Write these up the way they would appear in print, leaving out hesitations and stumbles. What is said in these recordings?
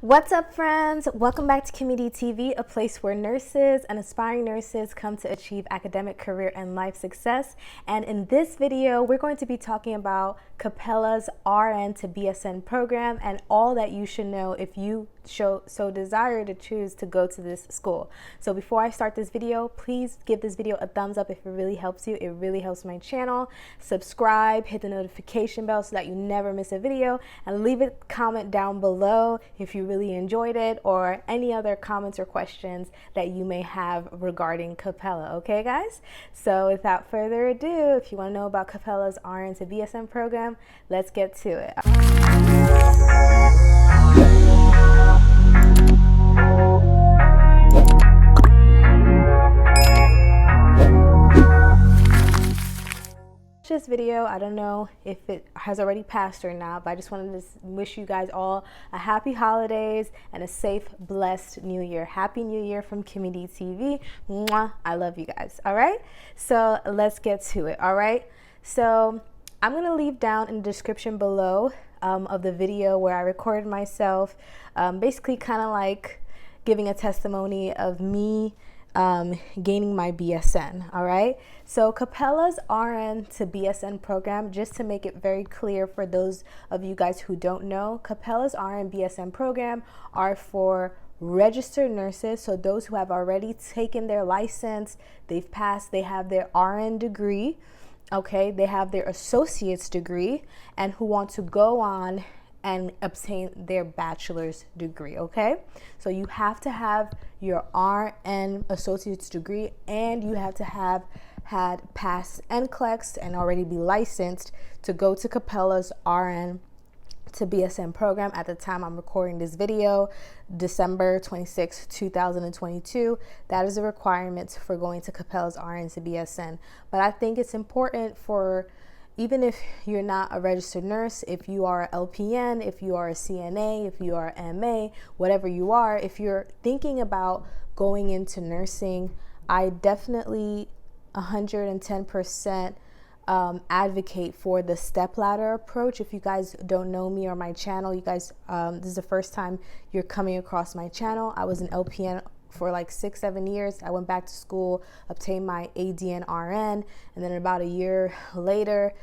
What's up, friends? Welcome back to KimmyDTV, a place where nurses and aspiring nurses come to achieve academic, career, and life success. And in this video, we're going to be talking about Capella's RN to BSN program and all that you should know if you so desire to choose to go to this school. So before I start this video, please give this video a thumbs up if it really helps you. It really helps my channel. Subscribe, hit the notification bell so that you never miss a video, and leave a comment down below if you really enjoyed it or any other comments or questions that you may have regarding Capella. Okay, guys? So without further ado, if you want to know about Capella's RN to BSN program, let's get to it. This video, I don't know if it has already passed or not, but I just wanted to wish you guys all a happy holidays and a safe, blessed new year. Happy New Year from KimmyDTV. Mwah. I love you guys. All right, so let's get to it. All right, so I'm gonna leave down in the description below of the video where I recorded myself, basically kind of like giving a testimony of me gaining my BSN. All right, so Capella's RN to BSN program, just to make it very clear for those of you guys who don't know, Capella's RN BSN program are for registered nurses, so those who have already taken their license, they've passed, they have their RN degree, okay, they have their associate's degree, and who want to go on and obtain their bachelor's degree. Okay, so you have to have your RN associate's degree, and you have to have had passed NCLEX and already be licensed to go to Capella's RN to BSN program. At the time I'm recording this video, December 26, 2022, that is a requirement for going to Capella's RN to BSN. But I think it's important for, even if you're not a registered nurse, if you are an LPN, if you are a CNA, if you are an MA, whatever you are, if you're thinking about going into nursing, I definitely 110% advocate for the stepladder approach. If you guys don't know me or my channel, you guys, this is the first time you're coming across my channel. I was an LPN for like 6-7 years. I went back to school, obtained my ADN RN, and then about a year later,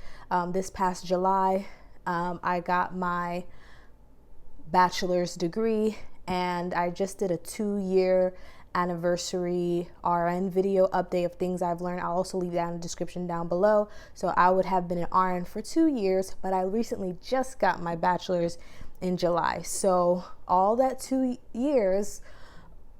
this past July, I got my bachelor's degree, and I just did a 2-year anniversary RN video update of things I've learned. I'll also leave that in the description down below. So I would have been an RN for 2 years, but I recently just got my bachelor's in July. So all that 2 years,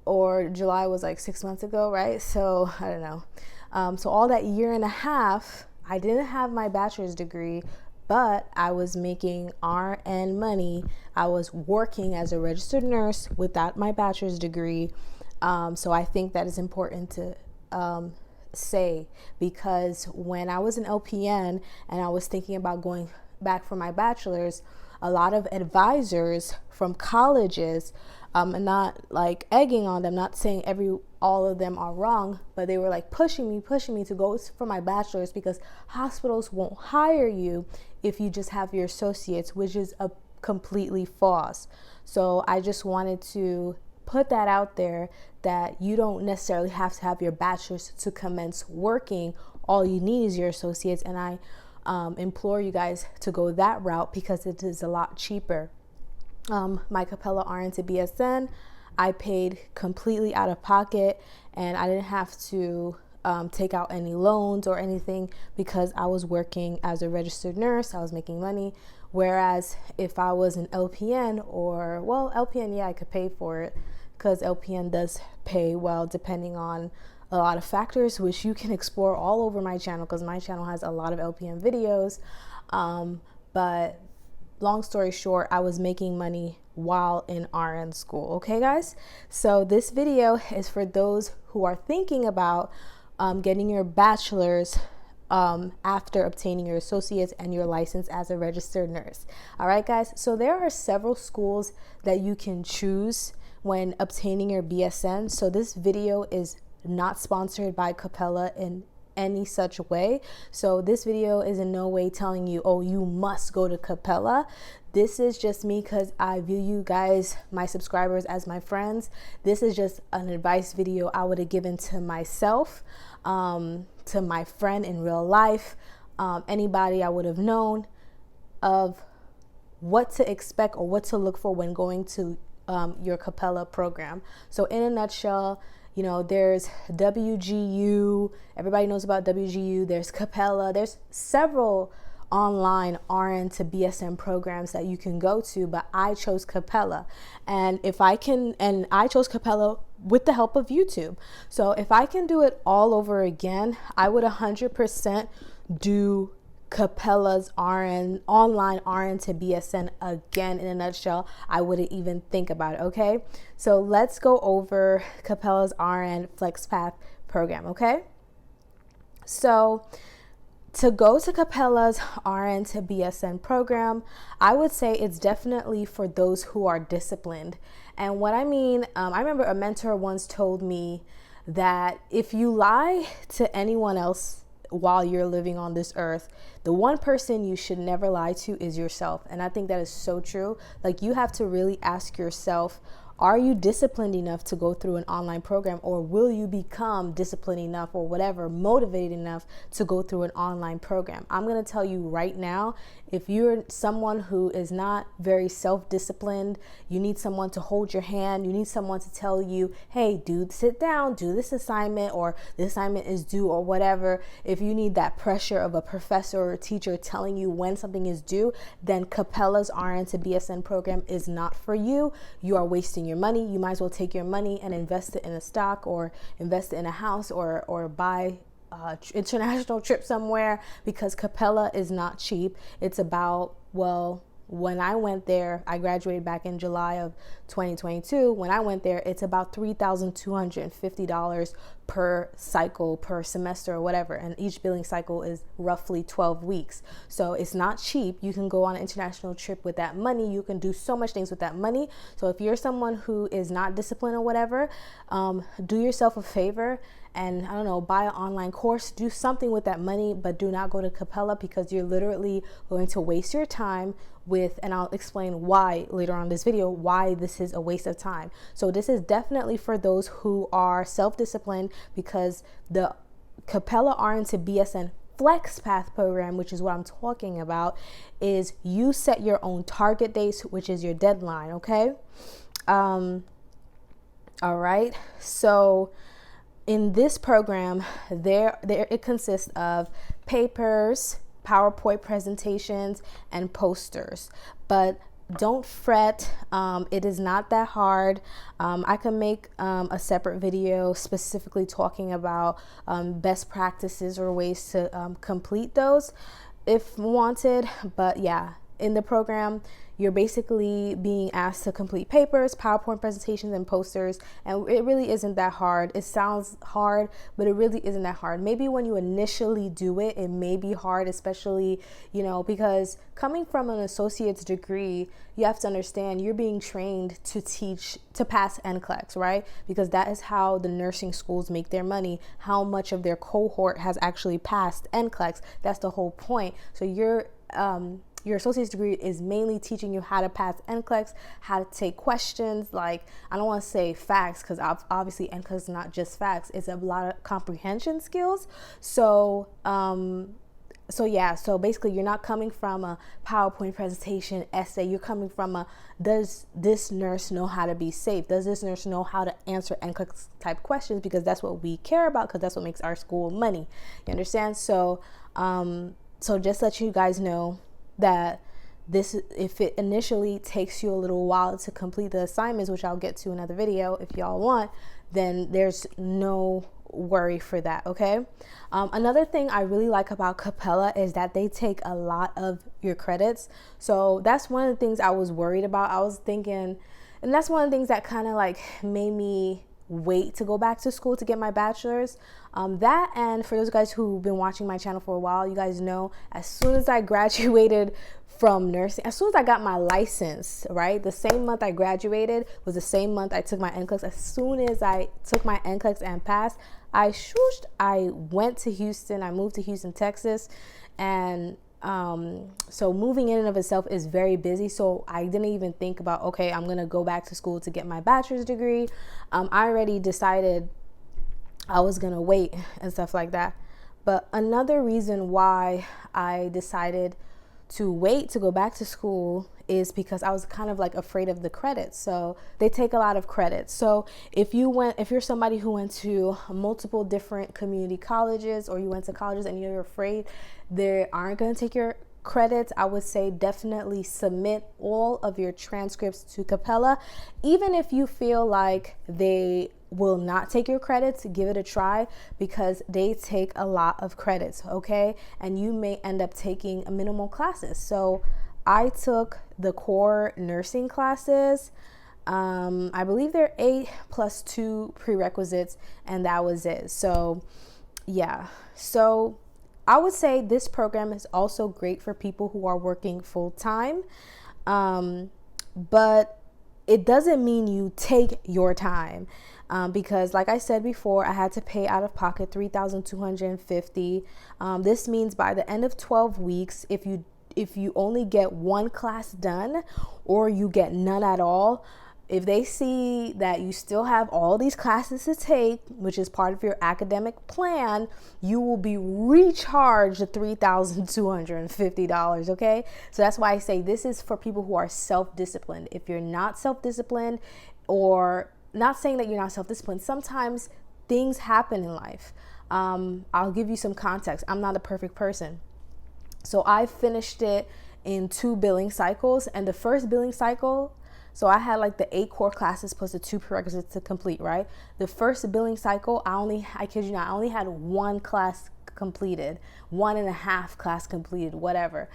or July was like 6 months ago, right? So I don't know. So all that year and a half, I didn't have my bachelor's degree, but I was making RN money. I was working as a registered nurse without my bachelor's degree. So I think that is important to say, because when I was an LPN and I was thinking about going back for my bachelor's, a lot of advisors from colleges, and not like egging on them, not saying all of them are wrong, but they were like pushing me to go for my bachelor's, because hospitals won't hire you if you just have your associates, which is a completely false. So I just wanted to put that out there, that you don't necessarily have to have your bachelor's to commence working. All you need is your associates, and I implore you guys to go that route because it is a lot cheaper. My Capella RN to BSN, I paid completely out of pocket, and I didn't have to take out any loans or anything because I was working as a registered nurse. I was making money. Whereas if I was an LPN, or, well, LPN, yeah, I could pay for it, because LPN does pay well depending on a lot of factors, which you can explore all over my channel, because my channel has a lot of LPN videos. But long story short, I was making money while in RN school. Okay, guys? So this video is for those who are thinking about getting your bachelor's after obtaining your associates and your license as a registered nurse. All right, guys? So there are several schools that you can choose when obtaining your BSN. So this video is not sponsored by Capella in any such way. So this video is in no way telling you, oh, you must go to Capella. This is just me because I view you guys, my subscribers, as my friends. This is just an advice video I would have given to myself, to my friend in real life, anybody I would have known, of what to expect or what to look for when going to your Capella program. So in a nutshell, you know, there's WGU. Everybody knows about WGU. There's Capella. There's several online RN to BSN programs that you can go to, but I chose Capella. And I chose Capella with the help of YouTube. So if I can do it all over again, I would 100% do Capella's online RN to BSN again. In a nutshell, I wouldn't even think about it. Okay, so let's go over Capella's RN FlexPath program. Okay, so to go to Capella's RN to BSN program, I would say it's definitely for those who are disciplined. And what I mean, I remember a mentor once told me that if you lie to anyone else while you're living on this earth, the one person you should never lie to is yourself. And I think that is so true. Like, you have to really ask yourself, are you disciplined enough to go through an online program, or will you become disciplined enough or whatever, motivated enough to go through an online program? I'm going to tell you right now, if you're someone who is not very self-disciplined, you need someone to hold your hand, you need someone to tell you, hey, sit down, do this assignment, or this assignment is due, or whatever. If you need that pressure of a professor or a teacher telling you when something is due, then Capella's RN to BSN program is not for you. You are wasting your money. You might as well take your money and invest it in a stock, or invest it in a house, or buy international trip somewhere, because Capella is not cheap. It's about, well, when I went there, I graduated back in July of 2022. When I went there, it's about $3,250 per cycle, per semester, or whatever. And each billing cycle is roughly 12 weeks. So it's not cheap. You can go on an international trip with that money. You can do so much things with that money. So if you're someone who is not disciplined or whatever, do yourself a favor and, I don't know, buy an online course, do something with that money, but do not go to Capella, because you're literally going to waste your time with, and I'll explain why later on in this video, why this is a waste of time. So this is definitely for those who are self-disciplined, because the Capella RN to BSN FlexPath program, which is what I'm talking about, is you set your own target dates, which is your deadline. Okay. All right. So in this program, it consists of papers, PowerPoint presentations, and posters. But don't fret, it is not that hard. I can make a separate video specifically talking about best practices or ways to complete those if wanted. But yeah, in the program, you're basically being asked to complete papers, PowerPoint presentations, and posters. And it really isn't that hard. It sounds hard, but it really isn't that hard. Maybe when you initially do it, it may be hard, especially, you know, because coming from an associate's degree, you have to understand you're being trained to pass NCLEX, right? Because that is how the nursing schools make their money. How much of their cohort has actually passed NCLEX? That's the whole point. So your associate's degree is mainly teaching you how to pass NCLEX, how to take questions. Like, I don't want to say facts, because obviously NCLEX is not just facts. It's a lot of comprehension skills. So basically you're not coming from a PowerPoint presentation essay. You're coming from does this nurse know how to be safe? Does this nurse know how to answer NCLEX type questions? Because that's what we care about, because that's what makes our school money. You understand? So just let you guys know that if it initially takes you a little while to complete the assignments, which I'll get to in another video if y'all want, then there's no worry for that. Okay. Another thing I really like about Capella is that they take a lot of your credits. So that's one of the things I was worried about. I was thinking, and that's one of the things that kind of like made me wait to go back to school to get my bachelor's. That, and for those guys who've been watching my channel for a while, you guys know, as soon as I graduated from nursing, as soon as I got my license, right, the same month I graduated was the same month I took my NCLEX. As soon as I took my NCLEX and passed, I went to Houston. I moved to Houston, Texas, and So moving in and of itself is very busy. So I didn't even think about, okay, I'm going to go back to school to get my bachelor's degree. I already decided I was going to wait and stuff like that. But another reason why I decided to wait to go back to school is because I was kind of like afraid of the credits. So they take a lot of credits. So if you're somebody who went to multiple different community colleges, or you went to colleges and you're afraid they aren't going to take your credits, I would say definitely submit all of your transcripts to Capella. Even if you feel like they will not take your credits, give it a try, because they take a lot of credits, okay? And you may end up taking minimal classes. So I took the core nursing classes. I believe they're 8 plus 2 prerequisites, and that was it. So yeah, so I would say this program is also great for people who are working full time, but it doesn't mean you take your time, because like I said before, I had to pay out of pocket $3,250. This means by the end of 12 weeks, if you only get one class done, or you get none at all, if they see that you still have all these classes to take, which is part of your academic plan, you will be recharged $3,250, okay? So that's why I say this is for people who are self-disciplined. If you're not self-disciplined, or not saying that you're not self-disciplined, sometimes things happen in life. I'll give you some context. I'm not a perfect person. So I finished it in 2 billing cycles, and the first billing cycle, so I had like the 8 core classes plus the 2 prerequisites to complete, right? The first billing cycle, I kid you not, I only had 1 class completed, 1.5 class completed, whatever.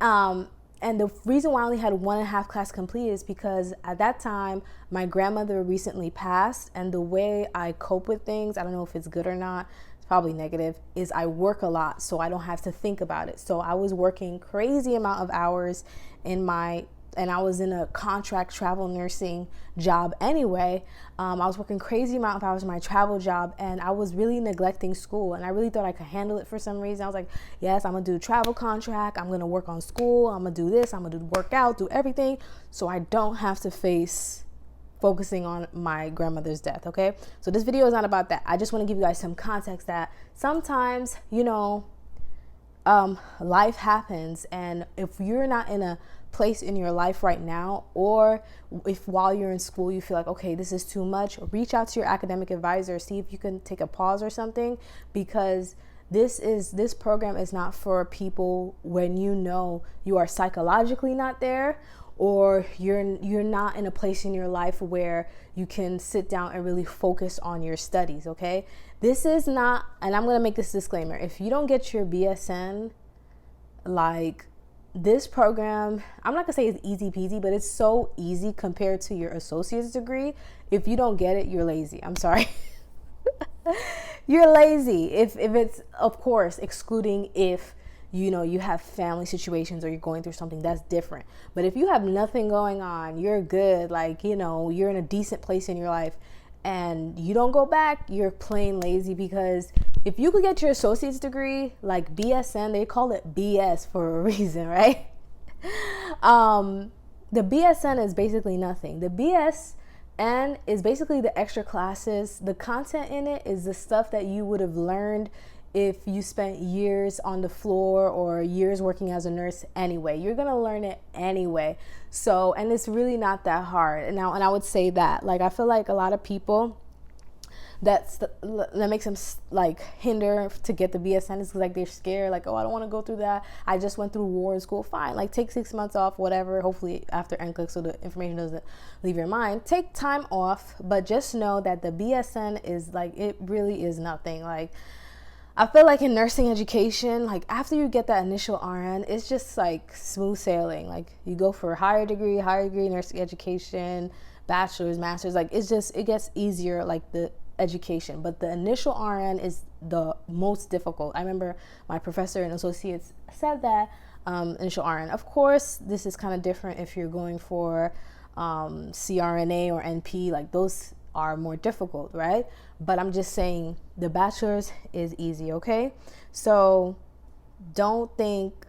And the reason why I only had 1.5 class completed is because at that time, my grandmother recently passed, and the way I cope with things, I don't know if it's good or not, it's probably negative, is I work a lot, so I don't have to think about it. So I was working crazy amount of hours and I was in a contract travel nursing job anyway. I was working crazy amount of hours in my travel job, and I was really neglecting school, and I really thought I could handle it for some reason. I was like, yes, I'm gonna do a travel contract, I'm gonna work on school, I'm gonna do this, I'm gonna work out, do everything, so I don't have to face focusing on my grandmother's death, okay? So this video is not about that. I just wanna give you guys some context that sometimes, life happens, and if you're not in a place in your life right now, or if while you're in school you feel like, okay, this is too much, reach out to your academic advisor, see if you can take a pause or something, because this program is not for people when you are psychologically not there, or you're not in a place in your life where you can sit down and really focus on your studies, okay? This is not, and I'm gonna make this disclaimer, if you don't get your BSN, like, this program, I'm not gonna say it's easy peasy, but it's so easy compared to your associate's degree. If you don't get it, you're lazy. I'm sorry. You're lazy. If it's, of course, excluding if you have family situations or you're going through something, that's different. But if you have nothing going on, you're good, like, you're in a decent place in your life, and you don't go back, you're plain lazy. Because if you could get your associate's degree, like BSN, they call it BS for a reason, right? The BSN is basically nothing. The BSN is basically the extra classes. The content in it is the stuff that you would have learned if you spent years on the floor or years working as a nurse anyway. You're gonna learn it anyway. So, and it's really not that hard. And I would say that, like, I feel like a lot of people, that makes them like hinder to get the BSN is like they're scared, like, oh, I don't want to go through that. I just went through war in school. Fine, like, take 6 months off, whatever. Hopefully after NCLEX, so the information doesn't leave your mind. Take time off, but just know that the BSN is like, it really is nothing. Like, I feel like in nursing education, like, after you get that initial RN, it's just like smooth sailing. Like, you go for a higher degree nursing education, bachelor's, master's, like, it gets easier, like the education. But the initial RN is the most difficult. I remember my professor and associates said that, initial RN. Of course, this is kind of different if you're going for CRNA or NP, like those are more difficult, right? But I'm just saying the bachelor's is easy, okay? So don't think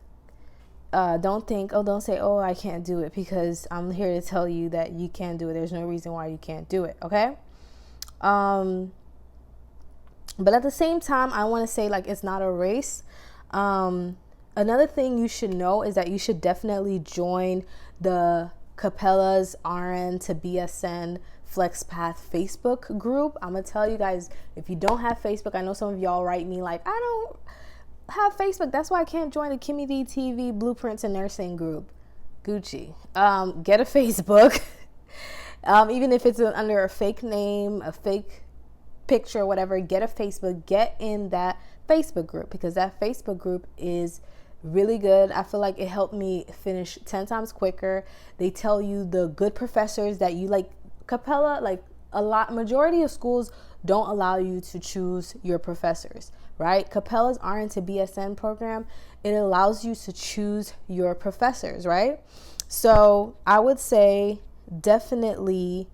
don't say, oh, I can't do it, because I'm here to tell you that you can do it. There's no reason why you can't do it. Okay. But at the same time, I want to say, like, it's not a race. Another thing you should know is that you should definitely join the Capella's RN to BSN FlexPath Facebook group. I'm gonna tell you guys, if you don't have Facebook, I know some of y'all write me like, I don't have Facebook, that's why I can't join the KimmyDTV Blueprints and Nursing group. Gucci. Get a Facebook. Even if it's under a fake name, a fake picture, whatever, get a Facebook, get in that Facebook group, because that Facebook group is really good. I feel like it helped me finish 10 times quicker. They tell you the good professors that you like. Capella, like majority of schools don't allow you to choose your professors, right? Capella's RN to BSN program, it allows you to choose your professors, right? So I would say definitely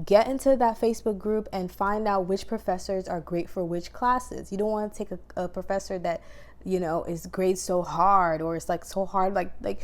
get into that Facebook group and find out which professors are great for which classes. You don't want to take a professor that, you know, is grade so hard, or it's like so hard, like the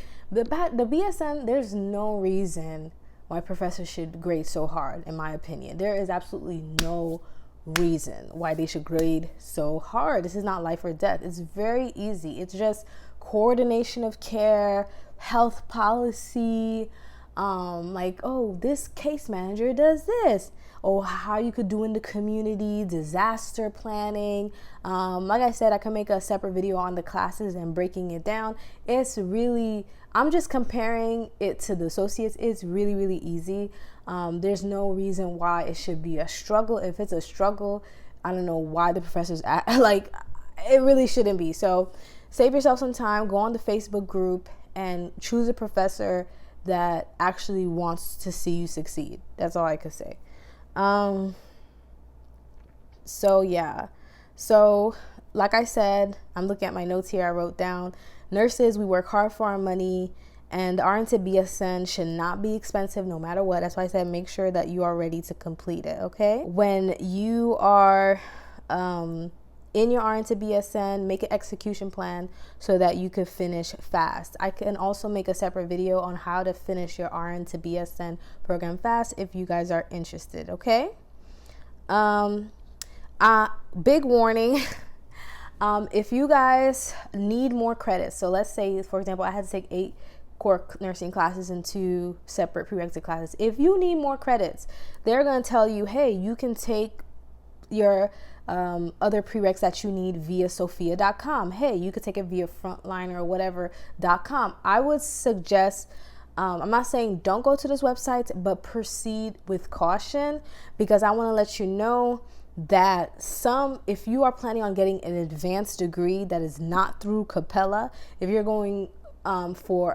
BSN, there's no reason why professors should grade so hard. In my opinion, there is absolutely no reason why they should grade so hard. This is not life or death. It's very easy. It's just coordination of care, health policy, like, oh, this case manager does this, or how you could do in the community, disaster planning. Like I said, I can make a separate video on the classes and breaking it down. It's really, I'm just comparing it to the associates. It's really, really easy. There's no reason why it should be a struggle. If it's a struggle, I don't know why the professors like, it really shouldn't be. So save yourself some time, go on the Facebook group and choose a professor that actually wants to see you succeed. That's all I could say. So yeah. So like I said, I'm looking at my notes here. I wrote down, nurses, we work hard for our money, and RN to BSN should not be expensive no matter what. That's why I said make sure that you are ready to complete it, okay? When you are in your RN to BSN, make an execution plan so that you could finish fast. I can also make a separate video on how to finish your RN to BSN program fast if you guys are interested, okay? Big warning. If you guys need more credits, so let's say, for example, I had to take 8 core nursing classes and 2 separate prerequisite classes. If you need more credits, they're going to tell you, hey, you can take your other prereqs that you need via sophia.com. Hey, you could take it via frontliner or whatever.com. I would suggest, I'm not saying don't go to this website, but proceed with caution, because I want to let you know that if you are planning on getting an advanced degree that is not through Capella, if you're going for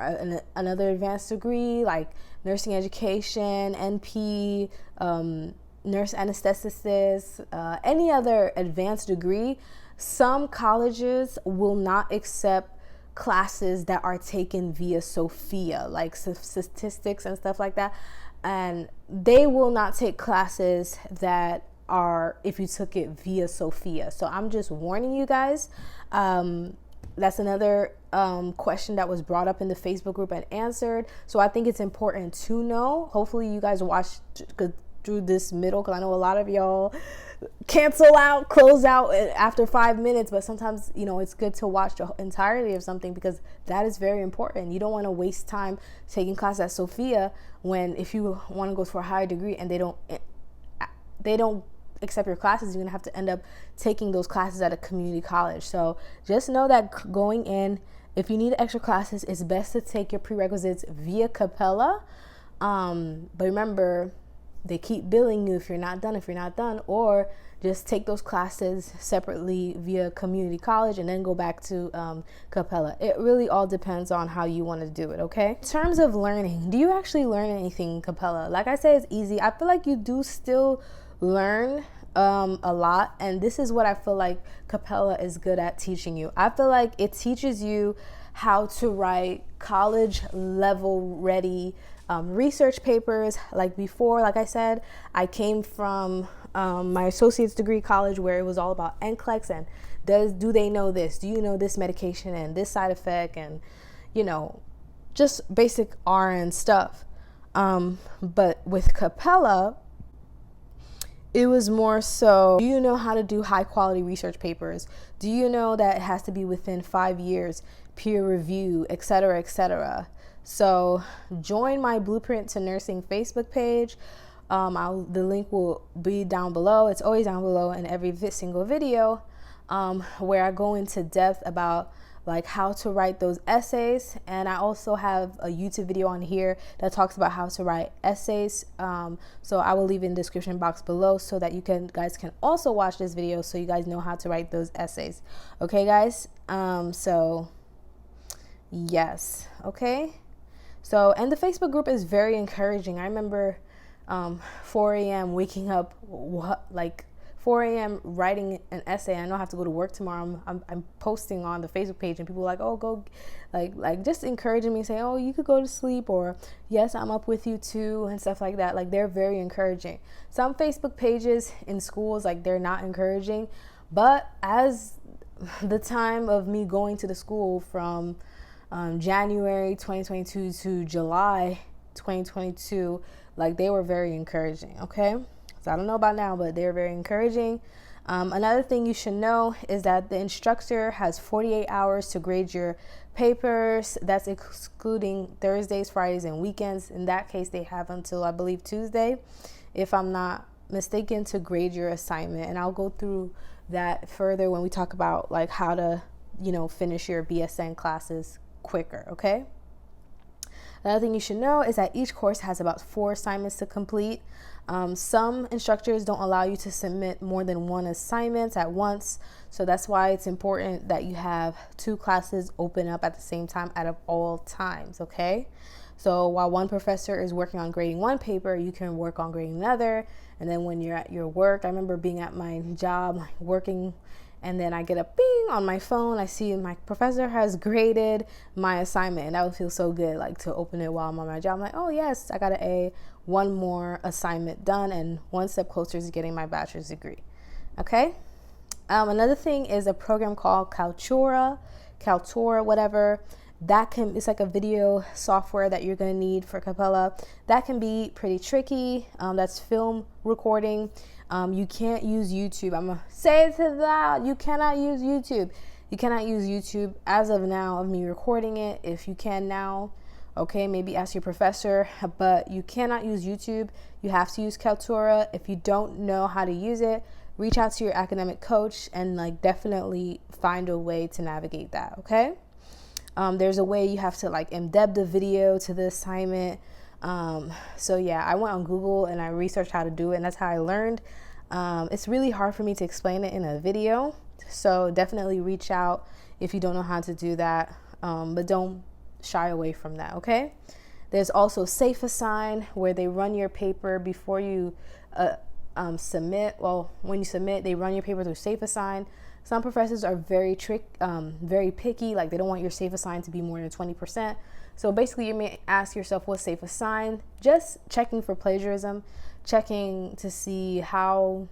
another advanced degree like nursing education, NP, nurse anesthetist, any other advanced degree, some colleges will not accept classes that are taken via Sophia, like statistics and stuff like that, and they will not take classes that are if you took it via Sophia. So I'm just warning you guys. That's another question that was brought up in the Facebook group and answered. So I think it's important to know. Hopefully you guys watched through this middle, because I know a lot of y'all cancel out, close out after 5 minutes, but sometimes, you know, it's good to watch the entirety of something, because that is very important. You don't want to waste time taking classes at Sophia when, if you want to go for a higher degree and they don't accept your classes, you're gonna have to end up taking those classes at a community college. So just know that going in, if you need extra classes, it's best to take your prerequisites via Capella. But remember, they keep billing you if you're not done, or just take those classes separately via community college and then go back to Capella. It really all depends on how you want to do it, okay? In terms of learning, do you actually learn anything in Capella? Like I said, it's easy. I feel like you do still learn a lot, and this is what I feel like Capella is good at teaching you. I feel like it teaches you how to write college level ready research papers. Like before, like I said, I came from my associate's degree college where it was all about NCLEX and do they know this? Do you know this medication and this side effect? And you know, just basic RN stuff. But with Capella, it was more so, do you know how to do high quality research papers? Do you know that it has to be within 5 years, peer review, etc., etc.? So join my Blueprint to Nursing Facebook page. The link will be down below. It's always down below in every single video, where I go into depth about like how to write those essays. And I also have a YouTube video on here that talks about how to write essays. So I will leave in the description box below so that you guys can also watch this video so you guys know how to write those essays. Okay, guys? So yes. Okay. So, and the Facebook group is very encouraging. I remember 4 a.m. waking up, 4 a.m. writing an essay. I know I have to go to work tomorrow. I'm posting on the Facebook page, and people are like, oh, go, like just encouraging me, saying, oh, you could go to sleep, or yes, I'm up with you too, and stuff like that. Like, they're very encouraging. Some Facebook pages in schools, like, they're not encouraging, but as the time of me going to the school from January 2022 to July 2022, like, they were very encouraging. Okay, so I don't know about now, but they're very encouraging. Another thing you should know is that the instructor has 48 hours to grade your papers. That's excluding Thursdays, Fridays, and weekends. In that case, they have until, I believe, Tuesday, if I'm not mistaken, to grade your assignment. And I'll go through that further when we talk about like how to, you know, finish your BSN classes quicker. Okay. Another thing you should know is that each course has about 4 assignments to complete. Some instructors don't allow you to submit more than 1 assignment at once. So that's why it's important that you have 2 classes open up at the same time at all times, okay? So while one professor is working on grading one paper, you can work on grading another. And then when you're at your work, I remember being at my job, working, and then I get a ping on my phone. I see my professor has graded my assignment, and that would feel so good, like to open it while I'm on my job. I'm like, oh yes, I got an A, 1 more assignment done, and 1 step closer to getting my bachelor's degree. Okay. Another thing is a program called Kaltura, whatever. It's like a video software that you're going to need for Capella. That can be pretty tricky. That's film recording. You can't use YouTube. I'm going to say it to that. You cannot use YouTube. You cannot use YouTube as of now of me recording it. If you can now, okay, maybe ask your professor, but you cannot use YouTube. You have to use Kaltura. If you don't know how to use it, reach out to your academic coach and like definitely find a way to navigate that, okay? There's a way you have to like embed the video to the assignment. So yeah, I went on Google and I researched how to do it, and that's how I learned. It's really hard for me to explain it in a video, so definitely reach out if you don't know how to do that, but don't shy away from that, okay? There's also Safe Assign, where they run your paper before you submit. Well, when you submit, they run your paper through Safe Assign. Some professors are very picky, like they don't want your Safe Assign to be more than 20%. So basically you may ask yourself, what's Safe Assign? Just checking for plagiarism, checking to see how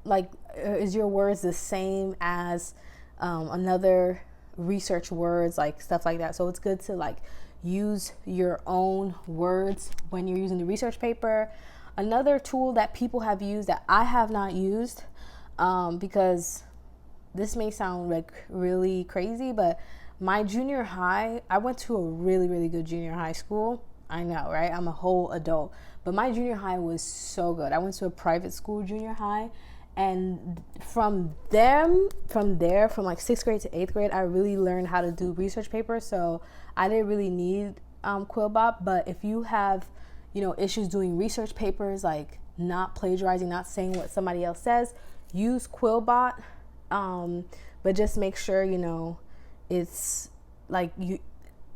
like is your words the same as another research words, like stuff like that. So it's good to like use your own words when you're using the research paper. Another tool that people have used that I have not used, because this may sound like really crazy, but my junior high, I went to a really, really good junior high school. I know, right? I'm a whole adult, but my junior high was so good. I went to a private school junior high, and from there, from like 6th grade to 8th grade, I really learned how to do research papers. So I didn't really need Quillbot, but if you have, you know, issues doing research papers, like not plagiarizing, not saying what somebody else says, use Quillbot. But just make sure, you know, it's like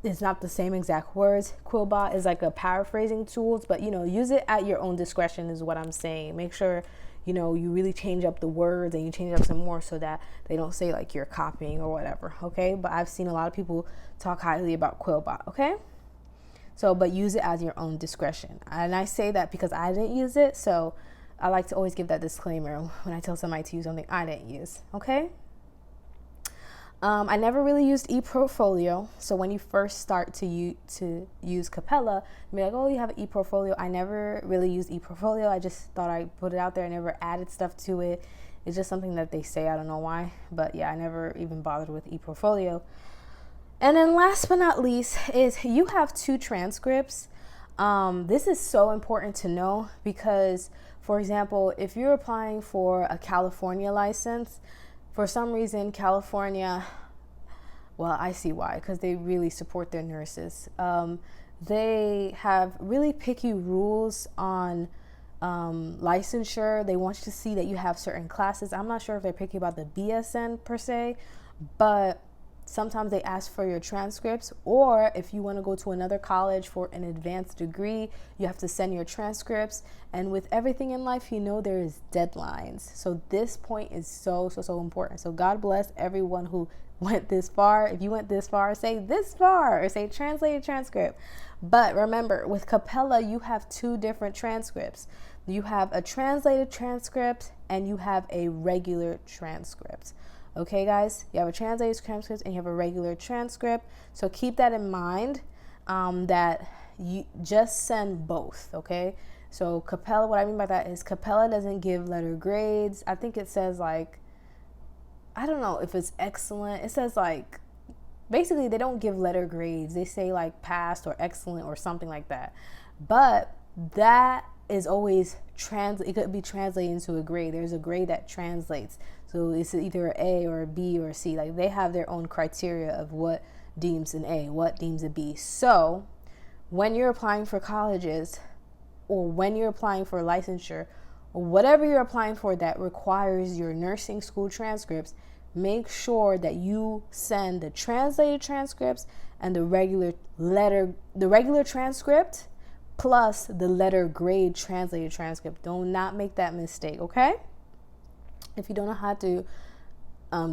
it's not the same exact words. Quillbot is like a paraphrasing tool, but you know, use it at your own discretion is what I'm saying. Make sure, you know, you really change up the words and you change up some more so that they don't say like you're copying or whatever. Okay. But I've seen a lot of people talk highly about Quillbot. Okay. So, but use it as your own discretion. And I say that because I didn't use it. So I like to always give that disclaimer when I tell somebody to use something I didn't use. Okay. I never really used ePortfolio. So when you first start to use Capella, you'll be like, oh, you have an ePortfolio. I never really used ePortfolio. I just thought I put it out there. I never added stuff to it. It's just something that they say. I don't know why. But yeah, I never even bothered with ePortfolio. And then last but not least is you have 2 transcripts. This is so important to know because, for example, if you're applying for a California license, for some reason, California, well, I see why, because they really support their nurses. They have really picky rules on licensure. They want you to see that you have certain classes. I'm not sure if they're picky about the BSN per se, but sometimes they ask for your transcripts, or if you want to go to another college for an advanced degree, you have to send your transcripts. And with everything in life, you know, there is deadlines. So this point is so important. So God bless everyone who went this far. If you went this far, say this far, or say translated transcript. But remember, with Capella, you have 2 different transcripts. You have a translated transcript and you have a regular transcript. Okay, guys, you have a translated transcript and you have a regular transcript. So keep that in mind, that you just send both, okay? So Capella, what I mean by that is Capella doesn't give letter grades. I think it says like, I don't know if it's excellent. It says like, basically they don't give letter grades. They say like passed or excellent or something like that. But that is always it could be translated into a grade. There's a grade that translates. So it's either an A or a B or a C. Like they have their own criteria of what deems an A, what deems a B. So when you're applying for colleges, or when you're applying for licensure, or whatever you're applying for that requires your nursing school transcripts, make sure that you send the translated transcripts and the regular transcript plus the letter grade translated transcript. Do not make that mistake, okay? If you don't know how to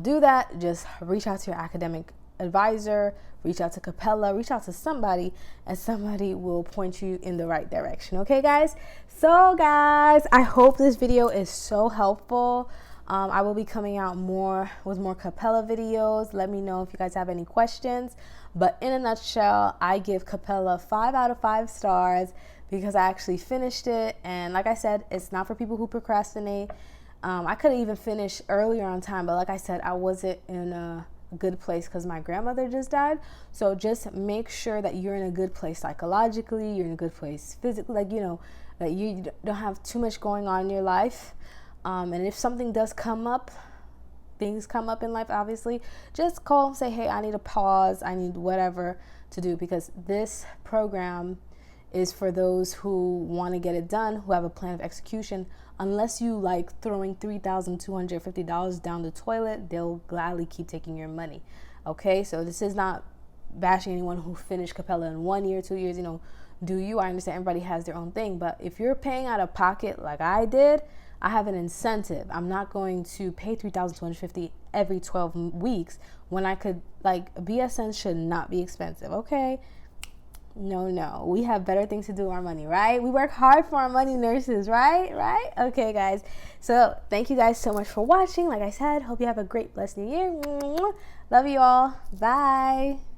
do that, just reach out to your academic advisor, reach out to Capella, reach out to somebody, and somebody will point you in the right direction. Okay, guys? So, guys, I hope this video is so helpful. I will be coming out with more Capella videos. Let me know if you guys have any questions. But in a nutshell, I give Capella 5 out of 5 stars because I actually finished it. And like I said, it's not for people who procrastinate. I could have even finished earlier on time, but like I said, I wasn't in a good place because my grandmother just died. So just make sure that you're in a good place psychologically, you're in a good place physically, like, you know, that you don't have too much going on in your life. And if something does come up, things come up in life, obviously, just call and say, hey, I need a pause, I need whatever to do, because this program is for those who want to get it done, who have a plan of execution. Unless you like throwing $3,250 down the toilet, they'll gladly keep taking your money. Okay, so this is not bashing anyone who finished Capella in 1 year, 2 years, you know, do you? I understand everybody has their own thing, but if you're paying out of pocket like I did, I have an incentive. I'm not going to pay $3,250 every 12 weeks when I could, like, BSN should not be expensive, okay? No. We have better things to do with our money, right? We work hard for our money, nurses, right? Okay, guys. So thank you guys so much for watching. Like I said, hope you have a great, blessed new year. Love you all. Bye.